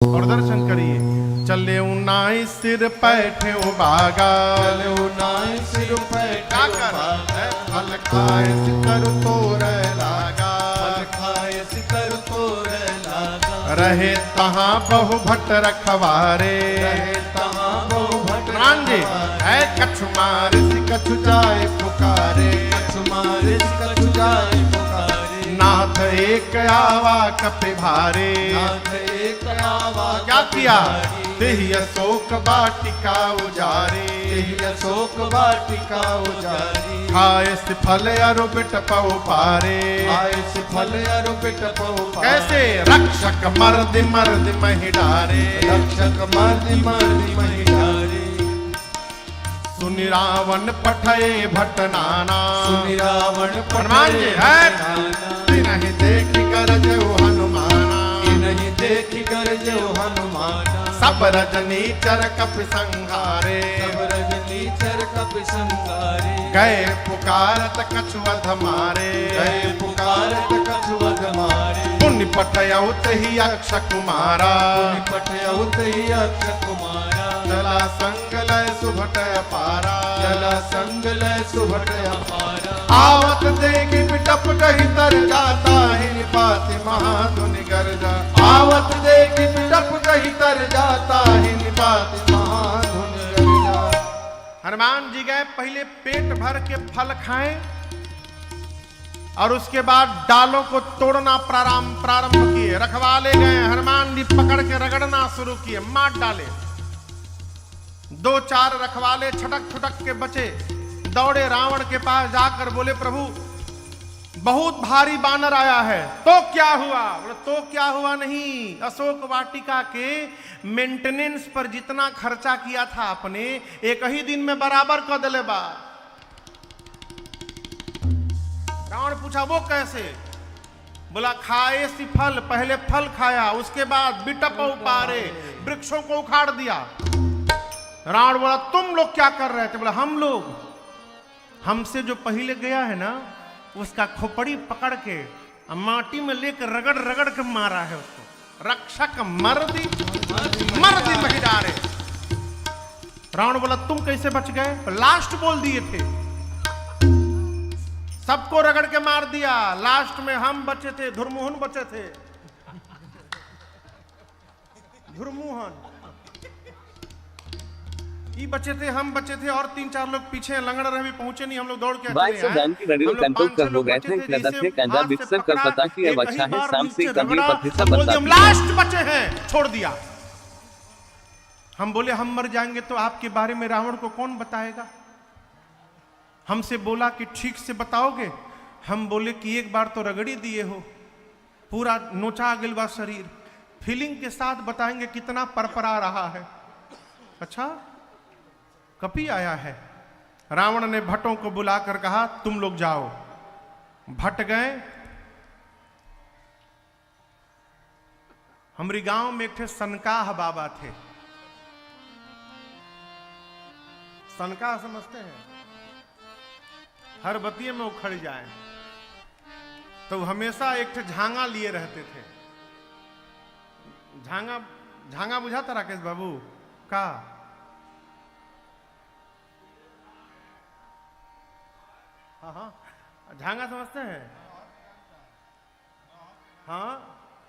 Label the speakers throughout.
Speaker 1: और दर्शन करिए। चले उनाई सिर पैठे बागा,
Speaker 2: चले उनाई सिर पैठे बागा,
Speaker 1: फल खाए सिकर तोर लागा,
Speaker 2: फल खाए सिकर तोर लागा।
Speaker 1: रहे तहाँ बहु भट्ट रखवारे,
Speaker 2: रहे तहाँ बहु भट्ट
Speaker 1: जी है कछु मार कछु जाए पुकारे,
Speaker 2: कछु मार कछु जाए पुकारे।
Speaker 1: नाथ एक आवा कपि भारे,
Speaker 2: नाथ एक आवा
Speaker 1: क्या किया देहि अशोक वाटिका उजारे,
Speaker 2: देहि अशोक वाटिका उजारी।
Speaker 1: खाए से फल अरु बिट पौ पारे,
Speaker 2: खाए से फल अरु बिट पौ पारे।
Speaker 1: कैसे रक्षक मर्द मर्द महि डारे,
Speaker 2: रक्षक मर्द मर्द महि डारे।
Speaker 1: सुनि रावण पठये भट्ट नाना,
Speaker 2: सुनि रावण
Speaker 1: हनुमान जी है नहीं देखी गरजउ हनुमाना,
Speaker 2: नहीं देखी गरजउ हनुमाना।
Speaker 1: सब रजनी चर कपि संहारे,
Speaker 2: सब रजनी चर कपि संहारे।
Speaker 1: गए पुकारत कछु वध मारे,
Speaker 2: गए पुकारत कछु वध मारे।
Speaker 1: पुण्य पठयउ तहि अक्ष कुमारा,
Speaker 2: पुण्य पठयउ तहि अक्ष कुमारा।
Speaker 1: चला संग लय सुभट अपारा,
Speaker 2: चला संग लय सुभट अपारा।
Speaker 1: आवत देखि बिटप कहि तर जाता, ही निपाति महाधुनि गर्जा।
Speaker 2: आवत देखि बिटप कहि तर जाता, ही निपाति महाधुनि गर्जा।
Speaker 1: हनुमान जी गए पहले पेट भर के फल खाएं और उसके बाद डालों को तोड़ना प्रारंभ किए। रखवाले गए, हनुमान जी पकड़ के रगड़ना शुरू किए, मार डाले। दो चार रखवाले छटक छुटक के बचे, दौड़े रावण के पास जाकर बोले प्रभु बहुत भारी बानर आया है। तो क्या हुआ? बोले तो क्या हुआ नहीं, अशोक वाटिका के मेंटेनेंस पर जितना खर्चा किया था आपने, एक ही दिन में बराबर कर दिले बा। रावण पूछा वो कैसे? बोला खाए सी फल, पहले फल खाया, उसके बाद बिटप उपारे, वृक्षों को उखाड़ दिया। रावण बोला तुम लोग क्या कर रहे थे? बोला हम लोग, हमसे जो पहले गया है ना उसका खोपड़ी पकड़ के माटी में लेकर रगड़ रगड़ के मारा है उसको। रक्षक मर्दी मर्दी महि डारे। रावण बोला तुम कैसे बच गए? लास्ट बोल दिए थे, सबको रगड़ के मार दिया, लास्ट में हम बचे थे, धुरमुहन बचे थे। धुरमुहन ये बचे थे, हम बचे थे, और तीन चार लोग पीछे लंगड़ रहे भी पहुंचे नहीं। हम लोग दौड़ के
Speaker 3: बाइक से जान की रेडियो कंट्रोल कर हो गए थे, कदम से कंधा बिक्सर कर पता कि अब अच्छा है शाम से कभी पथिसा बता।
Speaker 1: हम लास्ट बचे हैं, छोड़ दिया। हम बोले हम मर जाएंगे तो आपके बारे में रावण को कौन बताएगा? हमसे बोला कि ठीक से बताओगे। हम बोले कि एक बार तो रगड़ी दिए हो, पूरा नोचा गिलवा शरीर, फीलिंग के साथ बताएंगे कितना परपरा रहा है। अच्छा कपि आया है। रावण ने भट्टों को बुलाकर कहा तुम लोग जाओ। भट्ट गए। हमारी गांव में एक थे सनकाह बाबा थे। सनकाह समझते हैं? हर बतिये में उखड़ जाए तो हमेशा एक थे झांगा लिए रहते थे। झांगा झांगा बुझाता राकेश बाबू का? हाँ हाँ झांगा समझते हैं? हाँ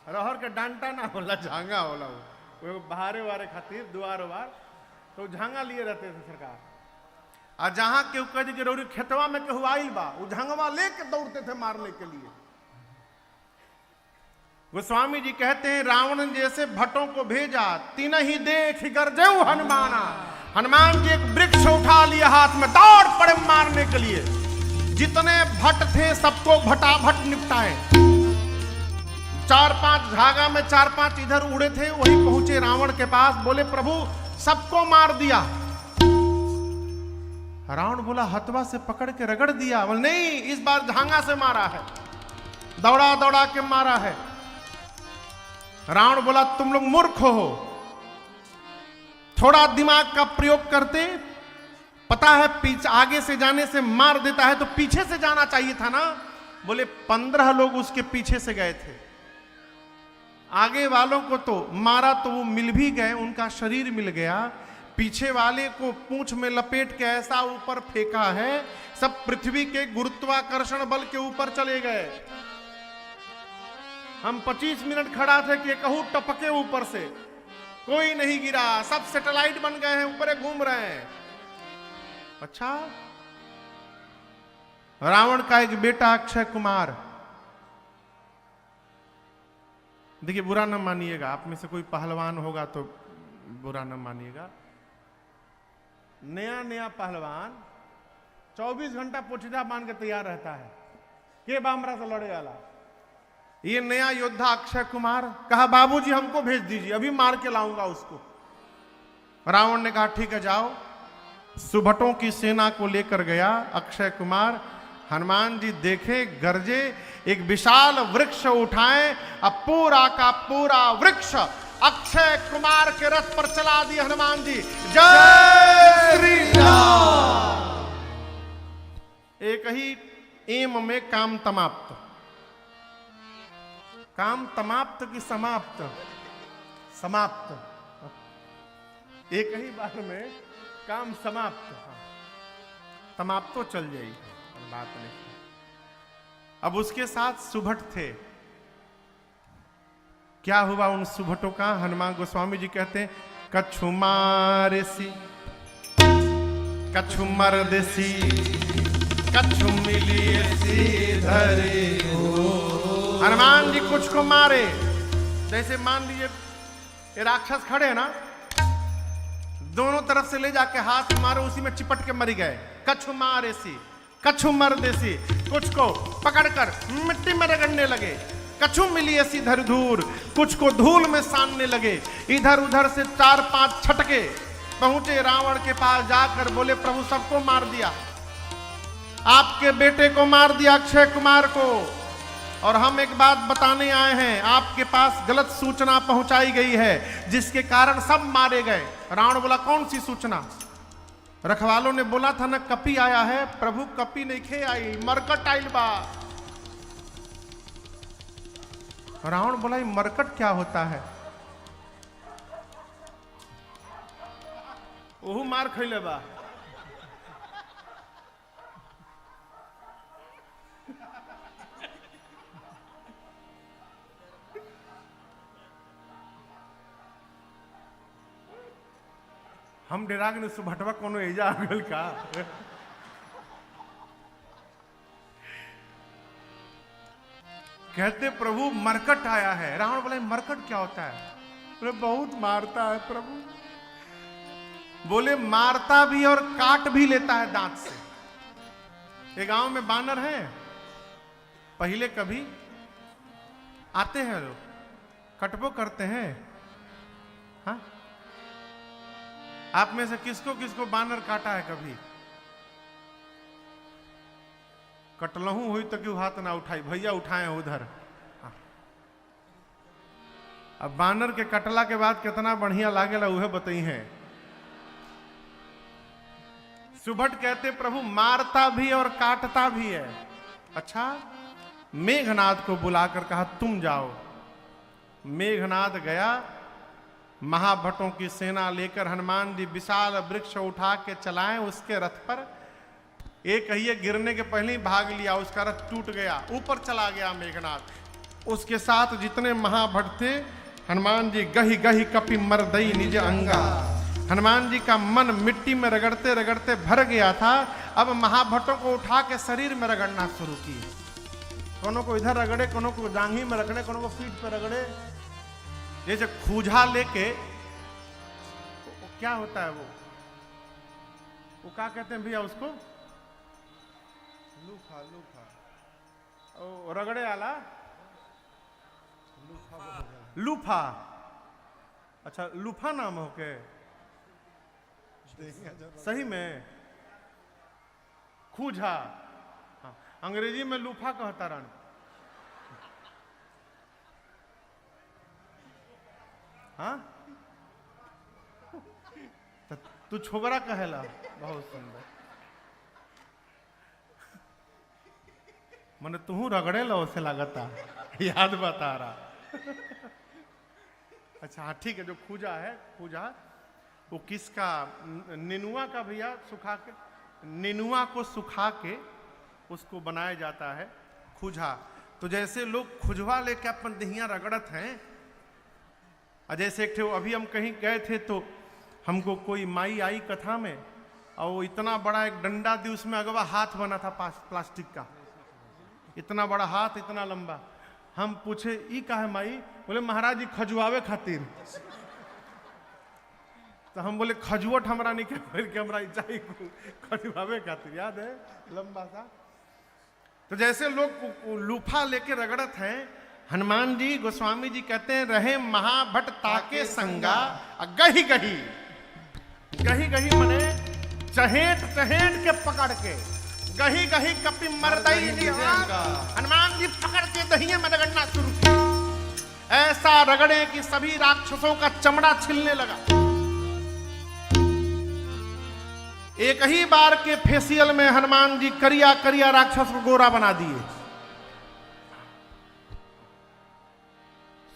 Speaker 1: रहर के डांटा ना होला, झांगा होला वो बहारे वारे खातिर दुआर वार, तो झांगा लिए रहते थे सरकार। और जहां केहू कह के रौरी खेतवा में केहू आइल बा, वो झांगवा लेके दौड़ते थे मारने के लिए। गोस्वामी जी कहते हैं रावण जैसे भट्टों को भेजा, तीन ही देख गरजउ हनुमाना। हनुमान जी एक वृक्ष उठा लिया हाथ में, दौड़ पड़े मारने के लिए। जितने भट्ट थे सबको भटाभट निपटाए। चार पांच झागा में चार पांच इधर उड़े थे, वही पहुंचे रावण के पास, बोले प्रभु सबको मार दिया। रावण बोला हथवा से पकड़ के रगड़ दिया। बोले नहीं, इस बार झांगा से मारा है, दौड़ा दौड़ा के मारा है। रावण बोला तुम लोग मूर्ख हो, थोड़ा दिमाग का प्रयोग करते, पता है पीछे आगे से जाने से मार देता है, तो पीछे से जाना चाहिए था ना। बोले 15 लोग उसके पीछे से गए थे आगे वालों को तो मारा तो वो मिल भी गए, उनका शरीर मिल गया, पीछे वाले को पूंछ में लपेट के ऐसा ऊपर फेंका है, सब पृथ्वी के गुरुत्वाकर्षण बल के ऊपर चले गए। हम 25 मिनट खड़ा थे कि कहूं टपके ऊपर से, कोई नहीं गिरा, सब सैटेलाइट बन गए हैं, ऊपर घूम रहे हैं। अच्छा, रावण का एक बेटा अक्षय कुमार, देखिए बुरा न मानिएगा, आप में से कोई पहलवान होगा तो बुरा न मानिएगा, नया नया पहलवान 24 घंटा पोछिदा बांध के तैयार रहता है के बामरा से लड़े वाला। ये नया योद्धा अक्षय कुमार कहा बाबूजी हमको भेज दीजिए, अभी मार के लाऊंगा उसको। रावण ने कहा ठीक है जाओ। सुभटों की सेना को लेकर गया अक्षय कुमार। हनुमान जी देखे, गरजे, एक विशाल वृक्ष उठाए, अब पूरा का पूरा वृक्ष अक्षय कुमार के रथ पर चला दिए हनुमान जी। जय श्री राम। एक ही एम में काम समाप्त। काम समाप्त की समाप्त? समाप्त। एक ही बार में काम समाप्त। समाप्त तो चल जाएगी, बात नहीं। अब उसके साथ सुभट थे। क्या हुआ उन सुभटों का? हनुमान गोस्वामी जी कहते हैं कछु मारेसी कछु मरदेसी कछु मिलिएसी धरे हो। हनुमान जी कुछ को मारे, जैसे मान लीजिए ये राक्षस खड़े हैं ना, दोनों तरफ से ले जाके हाथ मारो, उसी में चिपट के मर गए। कछु मारेसी कछु मरदेसी, कुछ को पकड़कर मिट्टी में रगड़ने लगे। कछु मिली ऐसी धर धूर, कुछ को धूल में सानने लगे। इधर उधर से 4-5 छटके पहुंचे रावण के पास, जाकर बोले प्रभु सबको मार दिया, आपके बेटे को मार दिया अक्षय कुमार को, और हम एक बात बताने आए हैं, आपके पास गलत सूचना पहुंचाई गई है जिसके कारण सब मारे गए। रावण बोला कौन सी सूचना? रखवालों ने बोला था ना कपी आया है। प्रभु कपी नहीं खे आई, मरकट आइल बा। रावण बोला ये मरकट क्या होता है? ओहू मार खैले बा। हम डेरा के सुभटवा कोनो एजा आ गल का? कहते प्रभु मरकट आया है। रावण बोले मरकट क्या होता है? बोले बहुत मारता है प्रभु। बोले मारता भी और काट भी लेता है दांत से। एक गांव में बानर है, पहले कभी आते हैं लोग, कटबो करते हैं। हाँ, आप में से किसको किसको बानर काटा है कभी? कटलहू हुई तो क्यों हाथ ना उठाई? भैया उठाए हैं उधर। अब बानर के कटला के बाद कितना बढ़िया लागेला उहे बताई है। सुभट कहते प्रभु मारता भी और काटता भी है। अच्छा, मेघनाद को बुलाकर कहा तुम जाओ। मेघनाद गया, महाभटों की सेना लेकर हनुमान जी विशाल वृक्ष उठा के चलाए उसके रथ पर। एक कहिए गिरने के पहले ही भाग लिया, उसका रथ टूट गया, ऊपर चला गया मेघनाद। उसके साथ जितने महाभट थे, हनुमान जी गही गही कपि मरदई निज अंगा। हनुमान जी का मन मिट्टी में रगड़ते रगड़ते भर गया था। अब महाभटों को उठा के शरीर में रगड़ना शुरू किए। कोनो को इधर रगड़े, कोनो को जांघी में रगड़े, कोनो को पीठ पे रगड़े। जैसे खूजा लेके, क्या होता है वो क्या कहते हैं भैया उसको? लूफा। लूफा ओ रगड़े आला लूफा। अच्छा लूफा नाम हो के? सही में खूजा। हाँ, अंग्रेजी में लूफा कहता रन। हाँ, तू छोकरा कहेला? बहुत सुंदर। मने तू रगड़े लो से लगता, याद बता रहा। अच्छा हाँ ठीक है, जो खूजा है, खूजा वो किसका? नेनुआ का भैया, सुखा के नेनुआ को सुखा के उसको बनाया जाता है खूजा। तो जैसे लोग खुजवा लेके अपन दहिया रगड़त हैं, और जैसे एक थे अभी हम कहीं गए थे तो हमको कोई माई आई कथा में, और वो इतना बड़ा एक डंडा दी, उसमें अगवा हाथ बना था प्लास्टिक का, इतना बड़ा हाथ, इतना लंबा। हम पूछे ई का है माई? बोले महाराज जी खजुआवे खातिर। तो हम बोले खजुवट हमरा नहीं के हमरा चाहिए खजुआवे खातिर, याद है लंबा सा। तो जैसे लोग लूफा लेके रगड़त हैं, हनुमान जी गोस्वामी जी कहते हैं रहे महाभट ताके संगा, गही गही गही गही मने चहेट चहेट के पकड़ के, गही गही कपि मरदई हनुमान जी पकड़ के दहिये में रगड़ना शुरू किया। ऐसा रगड़े कि सभी राक्षसों का चमड़ा छिलने लगा। एक ही बार के फेसियल में हनुमान जी करिया करिया राक्षस को गोरा बना दिए।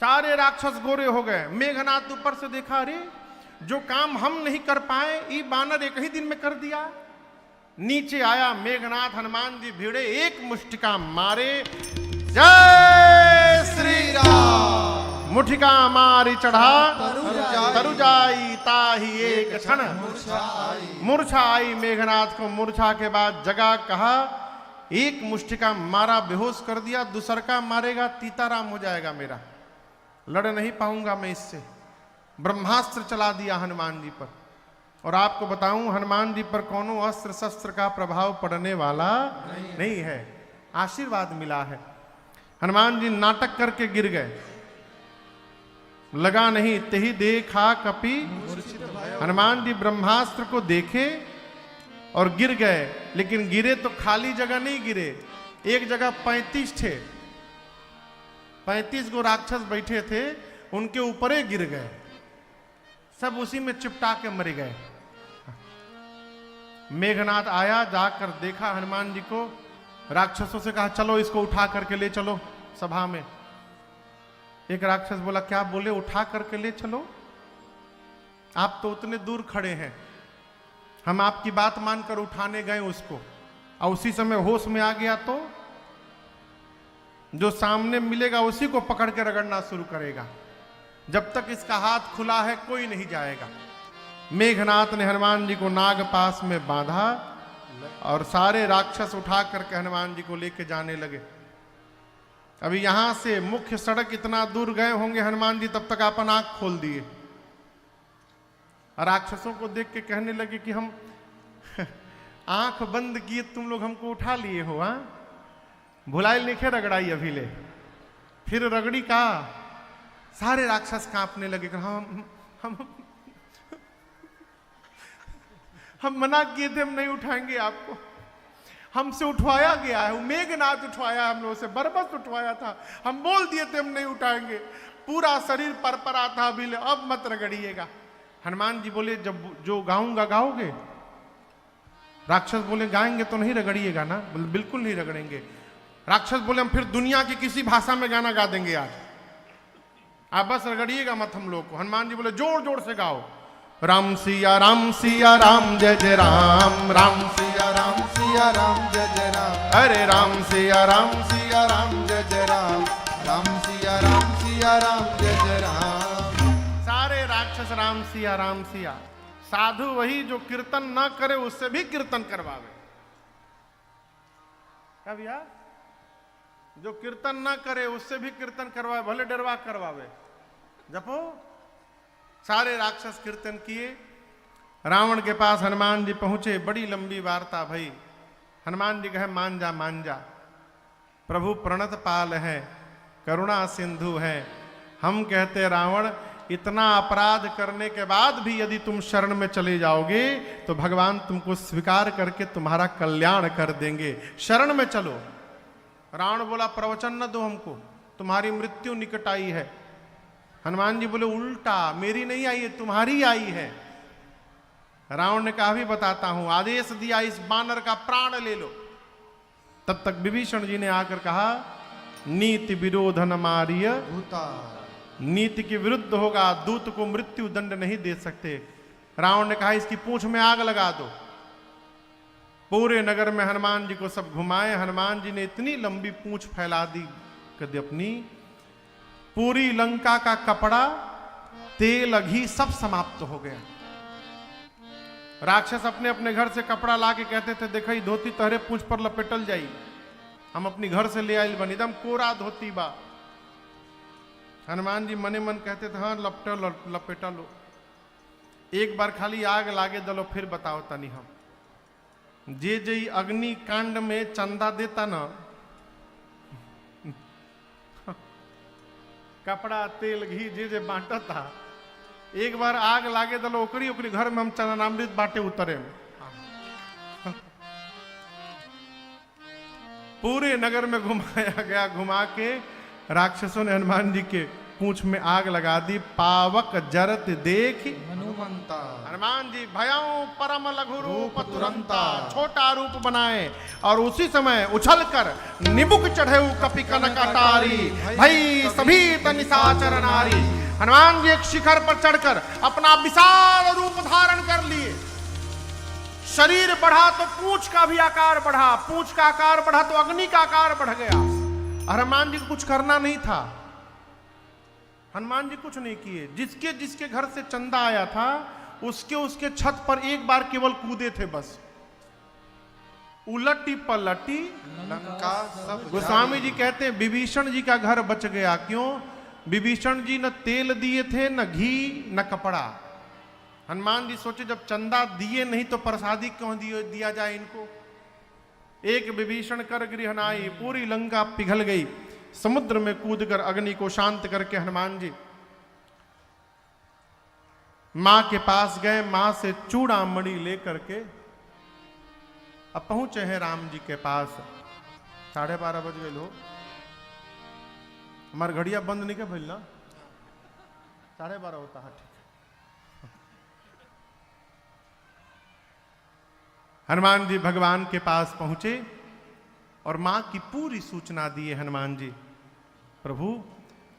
Speaker 1: सारे राक्षस गोरे हो गए। मेघनाथ ऊपर से देखा, अरे जो काम हम नहीं कर पाए ये बानर एक ही दिन में कर दिया। नीचे आया मेघनाथ, हनुमान जी भिड़े, एक मुष्टिका मारे, जय श्री राम। मुठिका मारी चढ़ा तरुजाई ताही एक क्षण मूर्छा आई। मेघनाथ को मूर्छा के बाद जगा, कहा एक मुष्टिका मारा, बेहोश कर दिया, दूसर का मारेगा तीताराम हो जाएगा मेरा, लड़ नहीं पाऊंगा मैं इससे। ब्रह्मास्त्र चला दिया हनुमान जी पर। और आपको बताऊं हनुमान जी पर कोनो अस्त्र शस्त्र का प्रभाव पड़ने वाला नहीं है, आशीर्वाद मिला है। हनुमान जी नाटक करके गिर गए, लगा नहीं तेही देखा कपि। हनुमान जी ब्रह्मास्त्र को देखे और गिर गए, लेकिन गिरे तो खाली जगह नहीं गिरे, एक जगह 35 थे, 35 गो राक्षस बैठे थे, उनके ऊपर ही गिर गए, सब उसी में चिपटा के मर गए। मेघनाथ आया, जाकर देखा हनुमान जी को, राक्षसों से कहा चलो इसको उठा करके ले चलो सभा में। एक राक्षस बोला, क्या बोले? उठा करके ले चलो? आप तो उतने दूर खड़े हैं, हम आपकी बात मानकर उठाने गए उसको, और उसी समय होश में आ गया तो जो सामने मिलेगा उसी को पकड़ के रगड़ना शुरू करेगा। जब तक इसका हाथ खुला है कोई नहीं जाएगा। मेघनाथ ने हनुमान जी को नाग पास में बांधा और सारे राक्षस उठा करके हनुमान जी को लेके जाने लगे। अभी यहां से मुख्य सड़क इतना दूर गए होंगे हनुमान जी, तब तक अपन आंख खोल दिए। राक्षसों को देख के कहने लगे कि हम आंख बंद किए तुम लोग हमको उठा लिए हो, हाँ? भुलाइल नहीं रगड़ाई अभी ले, फिर रगड़ी का सारे राक्षस कांपने लगे। हम मना किए थे, हम नहीं उठाएंगे आपको, हमसे उठवाया गया है, मेघनाथ उठवाया, हम लोगों से बरबस उठवाया था, हम बोल दिए थे हम नहीं उठाएंगे, पूरा शरीर परपरा था, अभी अब मत रगड़िएगा। हनुमान जी बोले जब जो गाऊंगा गाओगे? राक्षस बोले गाएंगे तो नहीं रगड़िएगा ना? बोले बिल्कुल नहीं रगड़ेंगे। राक्षस बोले हम फिर दुनिया की किसी भाषा में गाना गा देंगे आज, आप बस रगड़िएगा मत हम लोग को। हनुमान जी बोले जोर जोर से गाओ, राम सिया राम जय जय राम, राम सिया राम जय जय राम, अरे राम सिया राम जय जय राम, राम सिया राम जय जय राम। सारे राक्षस राम सिया। साधु वही जो कीर्तन ना करे उससे भी कीर्तन करवावे। क्या भैया? जो कीर्तन ना करे उससे भी कीर्तन करवावे, भले डरवा करवावे। जपो। सारे राक्षस कीर्तन किए। रावण के पास हनुमान जी पहुंचे, बड़ी लंबी वार्ता भई। हनुमान जी कहे मान जा, प्रभु प्रणत पाल है, करुणा सिंधु है। हम कहते रावण इतना अपराध करने के बाद भी यदि तुम शरण में चले जाओगे तो भगवान तुमको स्वीकार करके तुम्हारा कल्याण कर देंगे, शरण में चलो। रावण बोला प्रवचन न दो हमको, तुम्हारी मृत्यु निकट आई है। हनुमान जी बोले उल्टा, मेरी नहीं आई है, तुम्हारी आई है। रावण ने कहा भी बताता हूं, आदेश दिया इस बानर का प्राण ले लो। तब तक विभीषण जी ने आकर कहा नीति विरोधन मारिय नीति के विरुद्ध होगा, दूत को मृत्यु दंड नहीं दे सकते। रावण ने कहा इसकी पूंछ में आग लगा दो। पूरे नगर में हनुमान जी को सब घुमाए। हनुमान जी ने इतनी लंबी पूंछ फैला दी कि अपनी पूरी लंका का कपड़ा, तेल, घी सब समाप्त हो गया। राक्षस अपने अपने घर से कपड़ा ला के कहते थे देखा धोती तहरे पूंछ पर लपेटल जाई, हम अपनी घर से ले आयल बनी एकदम कोरा धोती बा। हनुमान जी मने मन कहते थे हाँ लपेटा लो, एक बार खाली आग लागे दलो फिर बताओ तनी हम। जे जे अग्नि कांड में चंदा देता ना, कपड़ा तेल घी जे जे बांटा था, एक बार आग लागे दलो ओकरी ओकरी घर में हम चरणामृत बांटे उतरे। पूरे नगर में घुमाया गया, घुमा के राक्षसों ने हनुमान जी के पूंछ में आग लगा दी। पावक जरत देख
Speaker 2: हनुमंता,
Speaker 1: हनुमान जी भयं परम लघु रूप तुरंता, छोटा रूप बनाए और उसी समय उछल कर निबुक चढ़े कपि कनक अटारी, भई सभी निशाचर नारी। हनुमान जी एक शिखर पर चढ़कर अपना विशाल रूप धारण कर लिए। शरीर बढ़ा तो पूंछ का भी आकार बढ़ा, पूंछ का आकार बढ़ा तो अग्नि का आकार बढ़ गया। हनुमान जी को कुछ करना नहीं था, हनुमान जी कुछ नहीं किए। जिसके जिसके घर से चंदा आया था उसके उसके छत पर एक बार केवल कूदे थे बस। उलटी पलटी
Speaker 2: लंका सब
Speaker 1: गोस्वामी जी कहते हैं विभीषण जी का घर बच गया। क्यों? विभीषण जी न तेल दिए थे, न घी, न कपड़ा। हनुमान जी सोचे जब चंदा दिए नहीं तो प्रसादी क्यों दिया जाए इनको। एक विभीषण कर गृहनाई, पूरी लंका पिघल गई। समुद्र में कूदकर अग्नि को शांत करके हनुमान जी मां के पास गए। मां से चूड़ामणि लेकर के अब पहुंचे हैं राम जी के पास। 12:30 बज गए हो, हमारे घड़िया बंद नहीं क्या भइल ना, 12:30 होता है। ठीक है। हनुमान जी भगवान के पास पहुंचे और मां की पूरी सूचना दिए। हनुमान जी प्रभु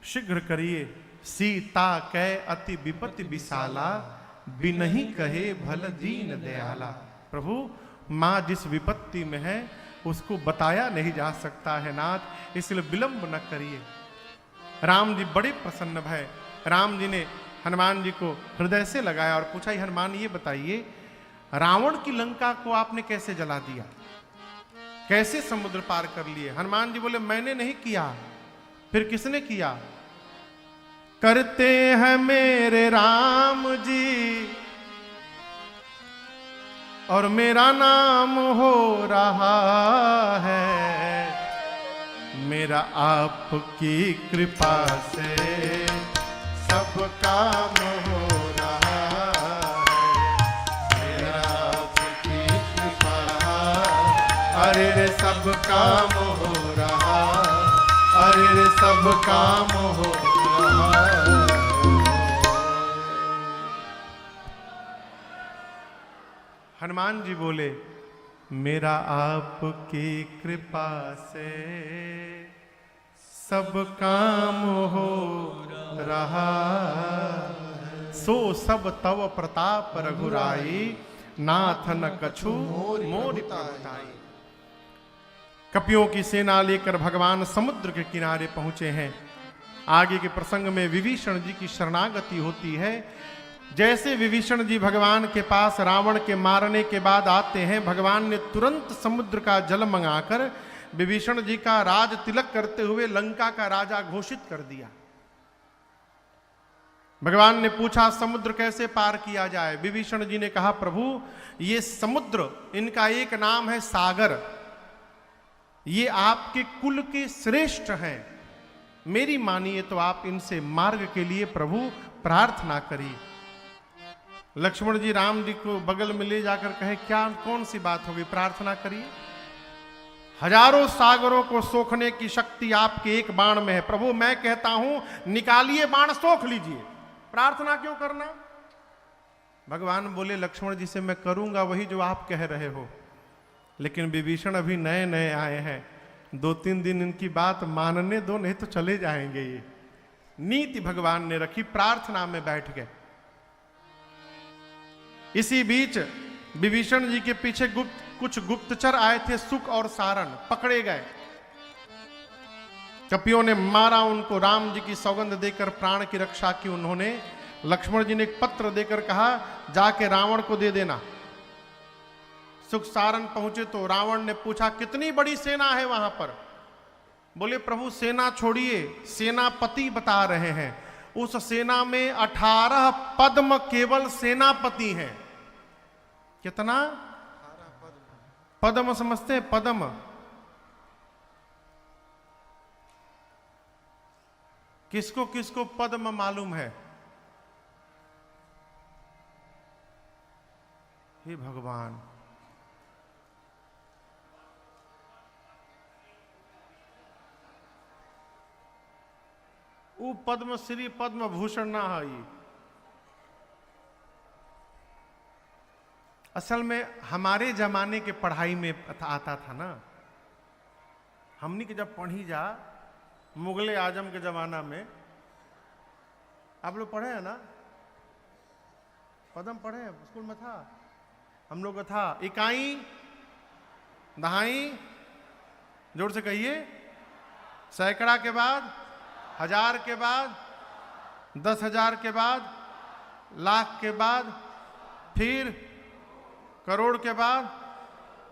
Speaker 1: शीघ्र करिए, सीता कै अति विपत्ति विशाला, बिनहि कहे भल दीन दयाला। प्रभु मां जिस विपत्ति में है उसको बताया नहीं जा सकता है नाथ, इसलिए विलंब न करिए। राम जी बड़े प्रसन्न भय। राम जी ने हनुमान जी को हृदय से लगाया और पूछा हनुमान ये बताइए रावण की लंका को आपने कैसे जला दिया, कैसे समुद्र पार कर लिए? हनुमान जी बोले मैंने नहीं किया, फिर किसने किया? करते हैं मेरे राम जी और मेरा नाम हो रहा है, मेरा आपकी कृपा से सब काम हो रहा है, मेरा आपकी कृपा, अरे रे सब काम हो रहा, अरे रे सब काम हो रहा। हनुमान जी बोले मेरा आपकी कृपा से सब काम हो रहा, सो सब तव प्रताप रघुराई, नाथ न कछु मोर प्रताई। कपियों की सेना लेकर भगवान समुद्र के किनारे पहुंचे हैं। आगे के प्रसंग में विभीषण जी की शरणागति होती है। जैसे विभीषण जी भगवान के पास रावण के मारने के बाद आते हैं, भगवान ने तुरंत समुद्र का जल मंगाकर विभीषण जी का राज तिलक करते हुए लंका का राजा घोषित कर दिया। भगवान ने पूछा समुद्र कैसे पार किया जाए? विभीषण जी ने कहा प्रभु ये समुद्र, इनका एक नाम है सागर, ये आपके कुल के श्रेष्ठ हैं, मेरी मानिए तो आप इनसे मार्ग के लिए प्रभु प्रार्थना करिए। लक्ष्मण जी राम जी को बगल में ले जाकर कहे क्या कौन सी बात होगी, प्रार्थना करिए। हजारों सागरों को सोखने की शक्ति आपके एक बाण में है, प्रभु मैं कहता हूं निकालिए बाण, सोख लीजिए, प्रार्थना क्यों करना? भगवान बोले लक्ष्मण जी से मैं करूंगा वही जो आप कह रहे हो, लेकिन विभीषण अभी नए नए आए हैं, 2-3 दिन इनकी बात मानने दो, नहीं तो चले जाएंगे ये। नीति भगवान ने रखी, प्रार्थना में बैठ गए। इसी बीच विभीषण जी के पीछे कुछ गुप्तचर आए थे, सुक और सारण, पकड़े गए। कपियों ने मारा उनको, राम जी की सौगंध देकर प्राण की रक्षा की उन्होंने। लक्ष्मण जी ने एक पत्र देकर कहा जाके रावण को दे देना। सुख सारण पहुंचे तो रावण ने पूछा कितनी बड़ी सेना है वहां पर? बोले प्रभु सेना छोड़िए, सेनापति बता रहे हैं। उस सेना में 18 पद्म केवल सेनापति हैं। कितना? पद्म समझते हैं? पद्म किसको किसको पद्म मालूम है? हे भगवान, वो पद्म श्री पद्म भूषण ना है। असल में हमारे जमाने के पढ़ाई में आता था ना, हमनी के जब पढ़ी जा मुगले आजम के जमाना में, आप लोग पढ़े हैं ना? पद्म पढ़े हैं? स्कूल में था हम लोग का था। इकाई, दहाई, जोर से कहिए, सैकड़ा के बाद, 1000 के बाद, 10,000 के बाद, लाख के बाद, फिर करोड़ के बाद,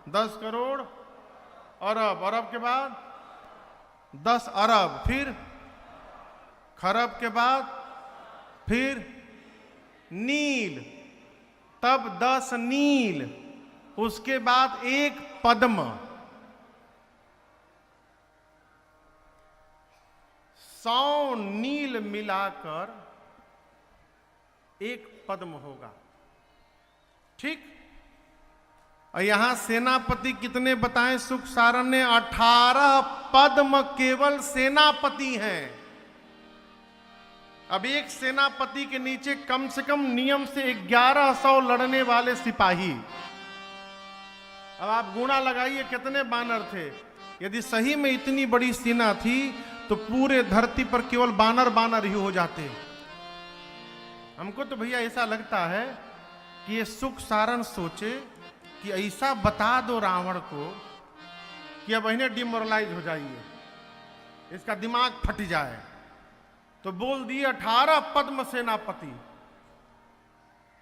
Speaker 1: 10 करोड़, अरब, अरब के बाद 10 अरब, फिर खरब के बाद, फिर नील, तब 10 नील, उसके बाद 1 पद्म। 100 नील मिलाकर 1 पद्म होगा। ठीक? और यहां सेनापति कितने बताएं? सुख सारण ने 18 पद्म केवल सेनापति हैं। अब एक सेनापति के नीचे कम से कम नियम से 1100 लड़ने वाले सिपाही। अब आप गुणा लगाइए कितने बानर थे। यदि सही में इतनी बड़ी सेना थी तो पूरे धरती पर केवल बानर बानर ही हो जाते। हमको तो भैया ऐसा लगता है कि ये सुख सारण सोचे कि ऐसा बता दो रावण को कि अब इन्हें डिमोरलाइज हो जाइए, इसका दिमाग फट जाए। तो बोल दिए 18 पद्म सेनापति।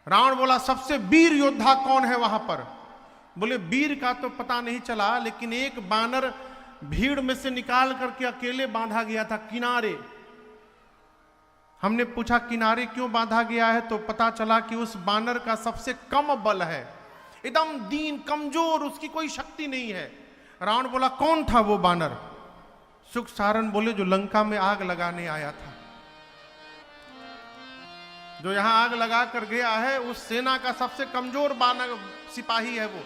Speaker 1: रावण बोला सबसे वीर योद्धा कौन है वहां पर? बोले वीर का तो पता नहीं चला, लेकिन एक बानर भीड़ में से निकाल करके अकेले बांधा गया था किनारे। हमने पूछा किनारे क्यों बांधा गया है? तो पता चला कि उस बानर का सबसे कम बल है, एकदम दीन कमजोर, उसकी कोई शक्ति नहीं है। रावण बोला कौन था वो बानर? सुख सारण बोले जो लंका में आग लगाने आया था, जो यहां आग लगा कर गया है, उस सेना का सबसे कमजोर बानर सिपाही है वो,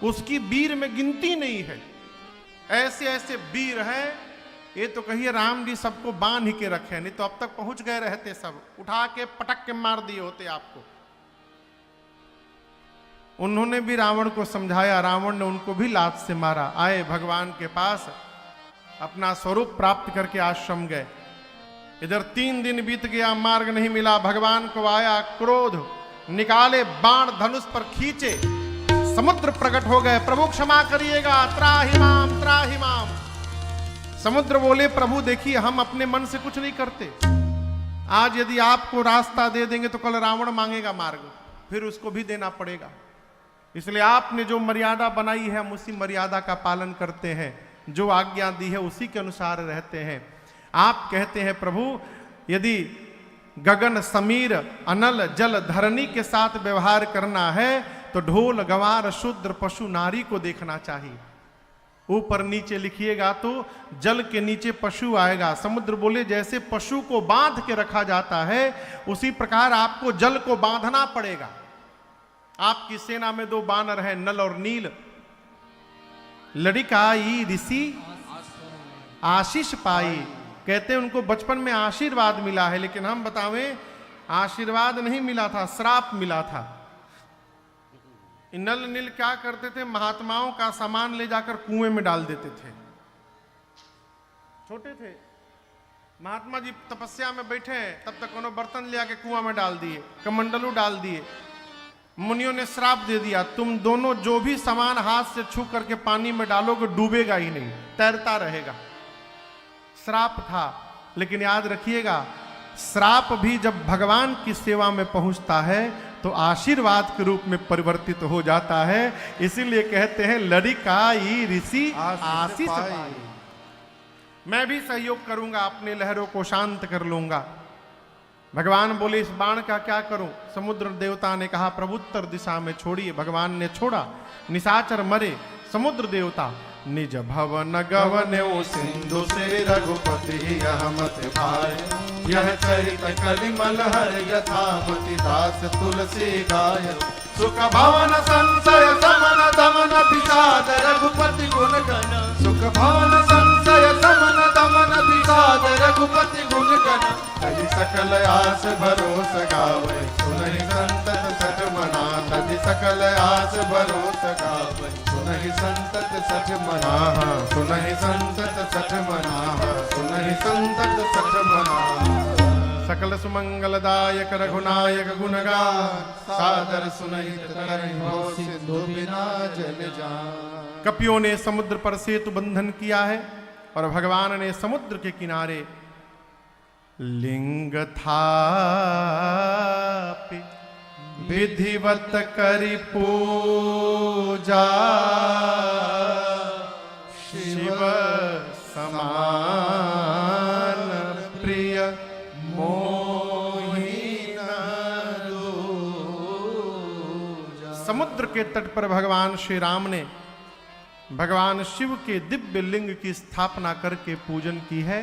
Speaker 1: उसकी वीर में गिनती नहीं है। ऐसे ऐसे वीर हैं, ये तो कहिए राम जी सबको बांध के रखे, नहीं तो अब तक पहुंच गए रहते, सब उठा के पटक के मार दिए होते आपको। उन्होंने भी रावण को समझाया, रावण ने उनको भी लात से मारा। आए भगवान के पास, अपना स्वरूप प्राप्त करके आश्रम गए। इधर 3 दिन बीत गया, मार्ग नहीं मिला। भगवान को आया क्रोध, निकाले बाण धनुष पर खींचे, समुद्र प्रकट हो गए। प्रभु क्षमा करिएगा, त्राहिमाम त्राहिमाम। समुद्र बोले प्रभु देखिए हम अपने मन से कुछ नहीं करते, आज यदि आपको रास्ता दे देंगे तो कल रावण मांगेगा मार्ग, फिर उसको भी देना पड़ेगा। इसलिए आपने जो मर्यादा बनाई है हम उसी मर्यादा का पालन करते हैं, जो आज्ञा दी है उसी के अनुसार रहते हैं। आप कहते हैं प्रभु यदि गगन समीर अनल जल धरनी के साथ व्यवहार करना है तो ढोल गवार शूद्र पशु नारी को देखना चाहिए। ऊपर नीचे लिखिएगा तो जल के नीचे पशु आएगा। समुद्र बोले जैसे पशु को बांध के रखा जाता है उसी प्रकार आपको जल को बांधना पड़ेगा। आपकी सेना में 2 बानर हैं, नल और नील। लड़िकाई ऋषि आशीष पाई, कहते हैं उनको बचपन में आशीर्वाद मिला है, लेकिन हम बतावें आशीर्वाद नहीं मिला था, श्राप मिला था। नल नील क्या करते थे? महात्माओं का सामान ले जाकर कुएं में डाल देते थे। छोटे थे, महात्मा जी तपस्या में बैठे हैं, तब तक कोनो बर्तन ले आके कुआं में डाल दिए, कमंडलू डाल दिए। मुनियों ने श्राप दे दिया, तुम दोनों जो भी सामान हाथ से छू करके पानी में डालोगे डूबेगा ही नहीं, तैरता रहेगा। श्राप था, लेकिन याद रखिएगा, श्राप भी जब भगवान की सेवा में पहुंचता है तो आशीर्वाद के रूप में परिवर्तित हो जाता है। इसीलिए कहते हैं लड़िकाई ऋषि आशीष पाई। मैं भी सहयोग करूंगा, अपने लहरों को शांत कर लूंगा। भगवान बोले इस बाण का क्या करूं? समुद्र देवता ने कहा प्रभु उत्तर दिशा में छोड़िए। भगवान ने छोड़ा, निशाचर मरे। समुद्र देवता निज भवन गवन्यो सिंधु से रघुपति यह मत भाए, यह चरित कलिमल हर यथामति दास तुलसी गाय। सुख भवन संशय समन दमन विषाद रघुपति गुण गण, सुख भवन संशय समन दमन विषाद रघुपति गुण गण। तजि सकल आस भरोस गावे, सुनहि संतत सठ मना। तजि सकल आस भरोस गावे, सुनहि संतत सठ मना। सुनहि संतत सठ मना, सुनहि संतत सठ मना। सकल सुमंगलदायक रघुनायक गुणगान, सादर सुनहि तरहिं सिंधु बिना जल जान। कपियों ने समुद्र पर सेतु बंधन किया है और भगवान ने समुद्र के किनारे लिंग थापि विधिवत करि पूजा। शिव समान प्रिय मोहि न दूजा। समुद्र के तट पर भगवान श्री राम ने भगवान शिव के दिव्य लिंग की स्थापना करके पूजन की है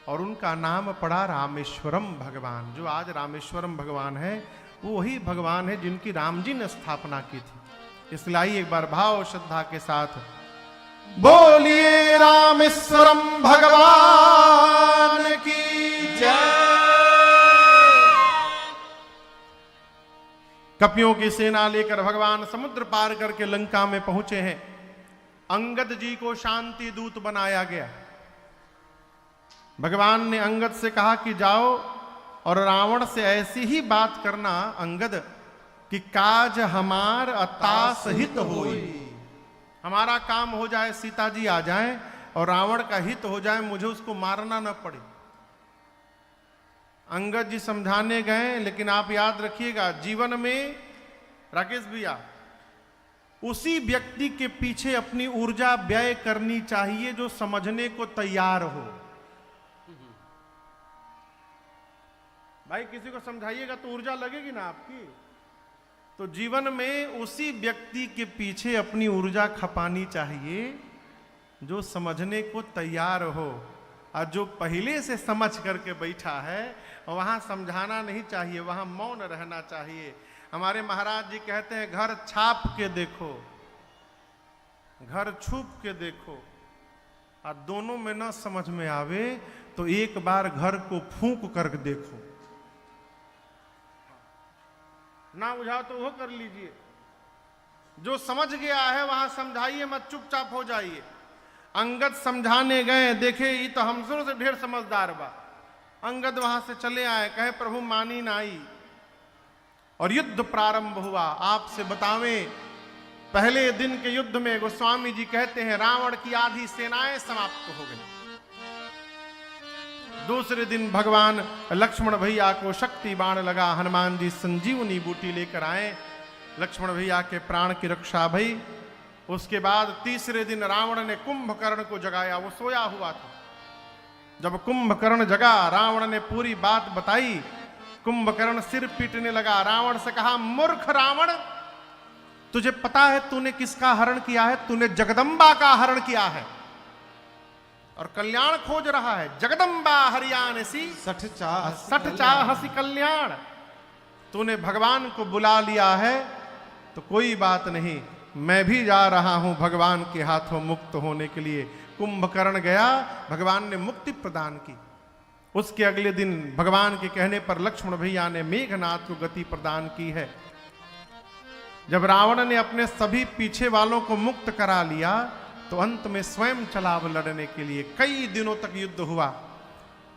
Speaker 1: और उनका नाम पड़ा रामेश्वरम भगवान। जो आज रामेश्वरम भगवान है वो वही भगवान है जिनकी राम जी ने स्थापना की थी। इसलिए आइए एक बार भाव श्रद्धा के साथ बोलिए रामेश्वरम भगवान की जय। कपियों की सेना लेकर भगवान समुद्र पार करके लंका में पहुंचे हैं। अंगद जी को शांति दूत बनाया गया। भगवान ने अंगद से कहा कि जाओ और रावण से ऐसी ही बात करना अंगद कि काज हमार अतास हित होई। हमारा काम हो जाए, सीता जी आ जाएं और रावण का हित हो जाए, मुझे उसको मारना न पड़े। अंगद जी समझाने गए, लेकिन आप याद रखिएगा जीवन में राकेश भैया उसी व्यक्ति के पीछे अपनी ऊर्जा व्यय करनी चाहिए जो समझने को तैयार हो। भाई किसी को समझाइएगा तो ऊर्जा लगेगी ना आपकी। तो जीवन में उसी व्यक्ति के पीछे अपनी ऊर्जा खपानी चाहिए जो समझने को तैयार हो, और जो पहले से समझ करके बैठा है वहां समझाना नहीं चाहिए, वहां मौन रहना चाहिए। हमारे महाराज जी कहते हैं घर छाप के देखो, घर छुप के देखो, और दोनों में न समझ में आवे तो एक बार घर को फूंक कर देखो। ना बुझाओ तो वो कर लीजिए। जो समझ गया है वहां समझाइए मत, चुपचाप हो जाइए। अंगद समझाने गए, देखे ये तो हमसे से ढेर समझदार बा। अंगद वहां से चले आए, कहे प्रभु मानी नाई, और युद्ध प्रारंभ हुआ। आपसे बतावें, पहले दिन के युद्ध में गोस्वामी जी कहते हैं रावण की आधी सेनाएं समाप्त हो गई। दूसरे दिन भगवान लक्ष्मण भैया को शक्ति बाण लगा, हनुमान जी संजीवनी बूटी लेकर आए, लक्ष्मण भैया के प्राण की रक्षा भई। उसके बाद तीसरे दिन रावण ने कुंभकर्ण को जगाया, वो सोया हुआ था। जब कुंभकर्ण जगा, रावण ने पूरी बात बताई। कुंभकर्ण सिर पीटने लगा, रावण से कहा मूर्ख रावण, तुझे पता है तूने किसका हरण किया है? तूने जगदम्बा का हरण किया है और कल्याण खोज रहा है। जगदम्बा हरियाणसी सठ चाहसी कल्याण। तूने भगवान को बुला लिया है तो कोई बात नहीं, मैं भी जा रहा हूं भगवान के हाथों मुक्त होने के लिए। कुंभकर्ण गया, भगवान ने मुक्ति प्रदान की। उसके अगले दिन भगवान के कहने पर लक्ष्मण भैया ने मेघनाथ को गति प्रदान की है। जब रावण ने अपने सभी पीछे वालों को मुक्त करा लिया तो अंत में स्वयं चला लड़ने के लिए। कई दिनों तक युद्ध हुआ।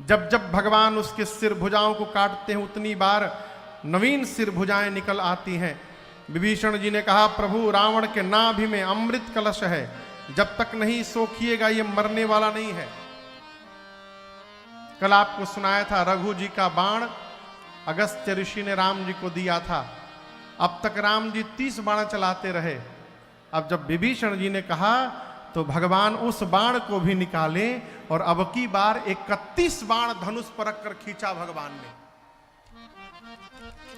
Speaker 1: जब जब भगवान उसके सिर भुजाओं को काटते हैं उतनी बार नवीन सिर भुजाएं निकल आती हैं। विभीषण जी ने कहा, प्रभु रावण के नाभि में अमृत कलश है, जब तक नहीं सोखिएगा ये मरने वाला नहीं है। कल आपको सुनाया था रघु जी का बाण अगस्त्य ऋषि ने राम जी को दिया था। अब तक राम जी 30 बाण चलाते रहे। अब जब विभीषण जी ने कहा तो भगवान उस बाण को भी निकाले और अब की बार 31 बाण धनुष पर रखकर खींचा भगवान ने,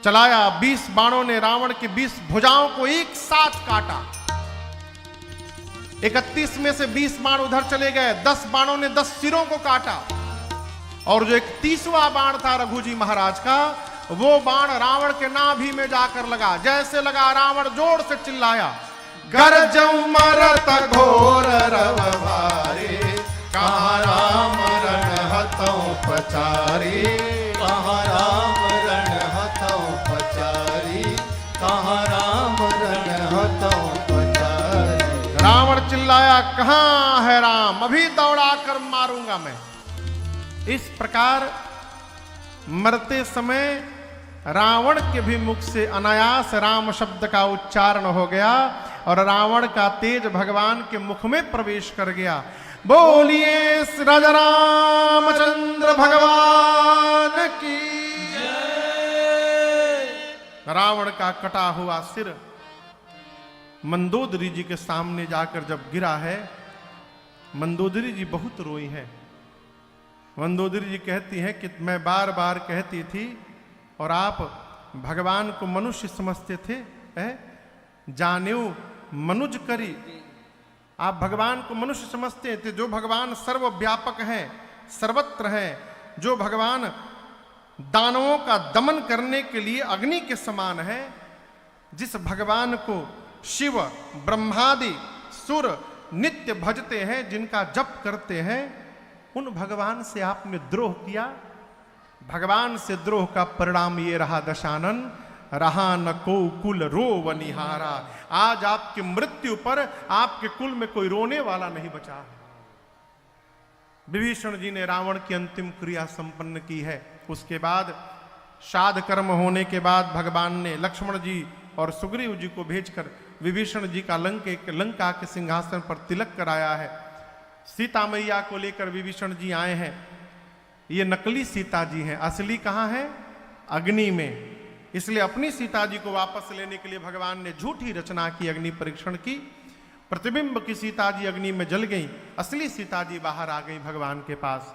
Speaker 1: चलाया। 20 बाणों ने रावण की 20 भुजाओं को एक साथ काटा। 31 में से 20 बाण उधर चले गए, 10 बाणों ने 10 सिरों को काटा। और जो 31वां बाण था रघु जी महाराज का, वो बाण रावण के नाभि में जाकर लगा। जैसे लगा रावण जोर से चिल्लाया,
Speaker 2: गरजऊ मरत घोर रव भारे, कहाँ राम रण हतौ पचारी, कहाँ राम रण हतौ पचारी, कहाँ राम रण हतौ पचारी।
Speaker 1: रावण चिल्लाया, कहां है राम, अभी दौड़ा कर मारूंगा मैं। इस प्रकार मरते समय रावण के भी मुख से अनायास राम शब्द का उच्चारण हो गया और रावण का तेज भगवान के मुख में प्रवेश कर गया। बोलिए राजा रामचंद्र भगवान की जय। रावण का कटा हुआ सिर मंदोदरी जी के सामने जाकर जब गिरा है, मंदोदरी जी बहुत रोई हैं। मंदोदरी जी कहती हैं कि मैं बार बार कहती थी और आप भगवान को मनुष्य समझते थे, जानेऊ मनुज करी। आप भगवान को मनुष्य समझते थे, जो भगवान सर्वव्यापक हैं, सर्वत्र हैं, जो भगवान दानवों का दमन करने के लिए अग्नि के समान है, जिस भगवान को शिव ब्रह्मादि सुर नित्य भजते हैं, जिनका जप करते हैं, उन भगवान से आपने द्रोह किया। भगवान से द्रोह का परिणाम ये रहा दशानन, रहा न को कुल रोव निहारा। आज आपकी मृत्यु पर आपके कुल में कोई रोने वाला नहीं बचा। विभीषण जी ने रावण की अंतिम क्रिया संपन्न की है। उसके बाद श्राद्ध कर्म होने के बाद भगवान ने लक्ष्मण जी और सुग्रीव जी को भेजकर विभीषण जी का लंका के सिंहासन पर तिलक कराया है। सीता मैया को लेकर विभीषण जी आए हैं। ये नकली सीता जी हैं, असली कहाँ है? अग्नि में। इसलिए अपनी सीता जी को वापस लेने के लिए भगवान ने झूठी रचना की, अग्नि परीक्षण की। प्रतिबिंब की सीता जी अग्नि में जल गई, असली सीता जी बाहर आ गई भगवान के पास।